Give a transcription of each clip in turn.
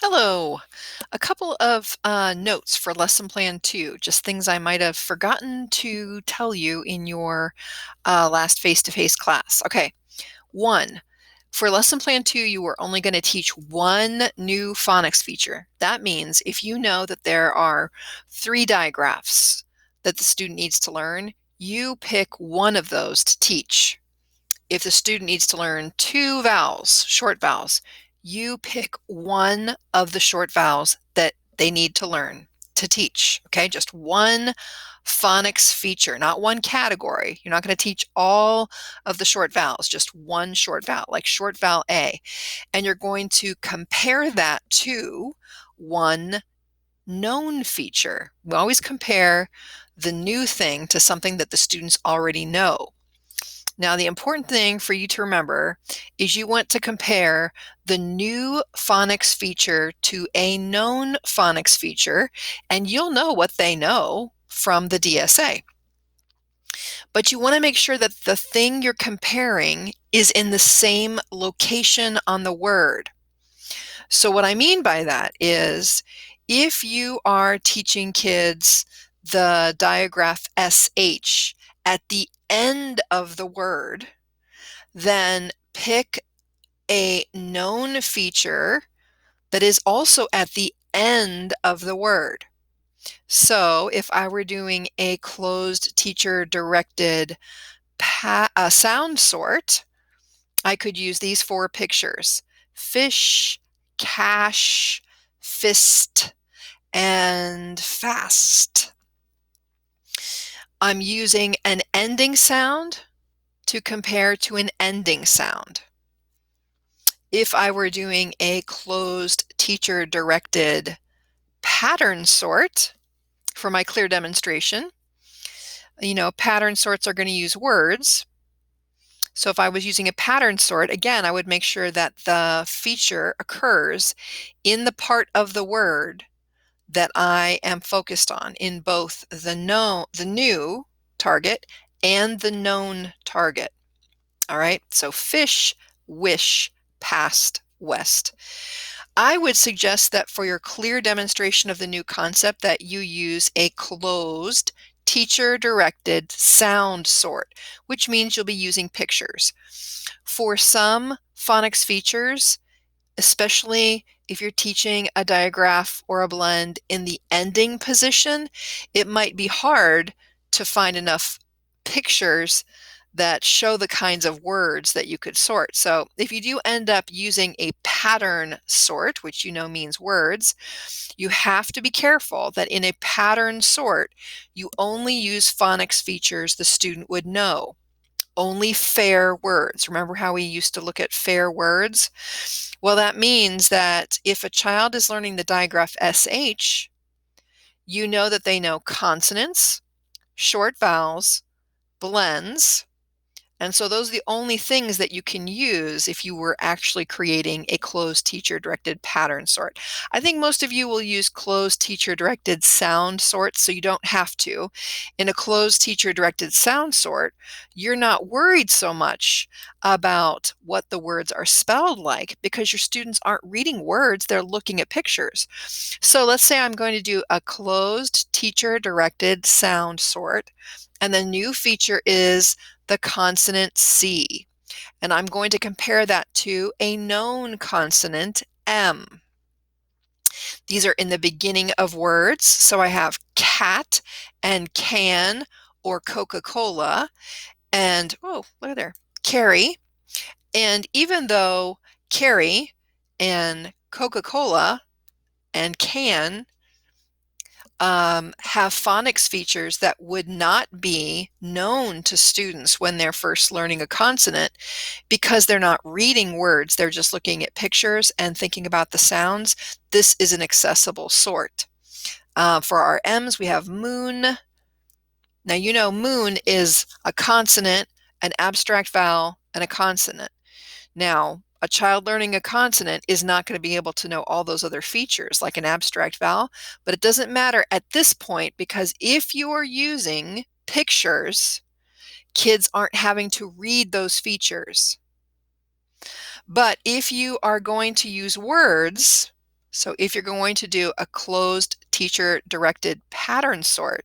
Hello. A couple of notes for lesson plan 2, just things I might have forgotten to tell you in your last face-to-face class. Okay, 1. For lesson plan 2, you are only going to teach one new phonics feature. That means if you know that there are 3 digraphs that the student needs to learn, you pick one of those to teach. If the student needs to learn 2 vowels, short vowels, you pick one of the short vowels that they need to learn to teach, okay? Just one phonics feature, not one category. You're not going to teach all of the short vowels, just one short vowel, like short vowel A. And you're going to compare that to one known feature. We always compare the new thing to something that the students already know. Now, the important thing for you to remember is you want to compare the new phonics feature to a known phonics feature, and you'll know what they know from the DSA. But you want to make sure that the thing you're comparing is in the same location on the word. So what I mean by that is if you are teaching kids the digraph SH at the end of the word, then pick a known feature that is also at the end of the word. So if I were doing a closed teacher-directed sound sort, I could use these 4 pictures: fish, cash, fist, and fast. I'm using an ending sound to compare to an ending sound. If I were doing a closed teacher-directed pattern sort for my clear demonstration, pattern sorts are going to use words. So if I was using a pattern sort, again, I would make sure that the feature occurs in the part of the word that I am focused on in both the new target and the known target. All right, so fish, wish, past, west. I would suggest that for your clear demonstration of the new concept that you use a closed teacher-directed sound sort, which means you'll be using pictures. For some phonics features, especially if you're teaching a digraph or a blend in the ending position, it might be hard to find enough pictures that show the kinds of words that you could sort. So if you do end up using a pattern sort, which means words, you have to be careful that in a pattern sort, you only use phonics features the student would know. Only fair words. Remember how we used to look at fair words? Well, that means that if a child is learning the digraph SH, you know that they know consonants, short vowels, blends, and so those are the only things that you can use if you were actually creating a closed teacher-directed pattern sort. I think most of you will use closed teacher-directed sound sorts, so you don't have to. In a closed teacher-directed sound sort, you're not worried so much about what the words are spelled like because your students aren't reading words, they're looking at pictures. So let's say I'm going to do a closed teacher-directed sound sort, and the new feature is the consonant C. And I'm going to compare that to a known consonant M. These are in the beginning of words. So I have cat and can or Coca-Cola and, oh, look there, carry. And even though carry and Coca-Cola and can have phonics features that would not be known to students when they're first learning a consonant because they're not reading words, they're just looking at pictures and thinking about the sounds. This is an accessible sort. For our M's, we have moon. Now, moon is a consonant, an abstract vowel, and a consonant. Now, a child learning a consonant is not going to be able to know all those other features like an abstract vowel, but it doesn't matter at this point because if you are using pictures, kids aren't having to read those features. But if you are going to use words, So if you're going to do a closed teacher-directed pattern sort,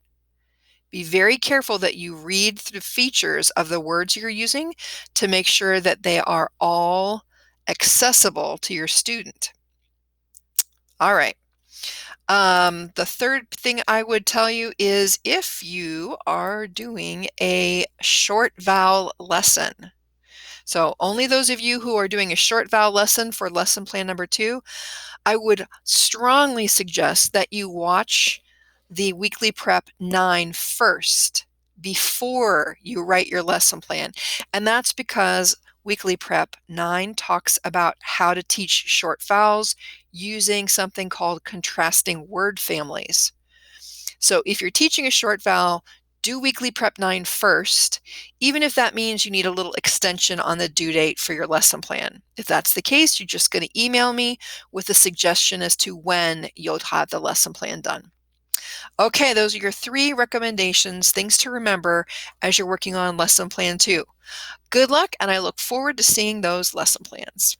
be very careful that you read through the features of the words you're using to make sure that they are all accessible to your student. All right. The third thing I would tell you is if you are doing a short vowel lesson. So only those of you who are doing a short vowel lesson for lesson plan number 2, I would strongly suggest that you watch the Weekly Prep 9 first before you write your lesson plan. And that's because Weekly Prep 9 talks about how to teach short vowels using something called contrasting word families. So if you're teaching a short vowel, do Weekly Prep 9 first, even if that means you need a little extension on the due date for your lesson plan. If that's the case, you're just going to email me with a suggestion as to when you'll have the lesson plan done. Okay, those are your 3 recommendations, things to remember as you're working on lesson plan 2. Good luck, and I look forward to seeing those lesson plans.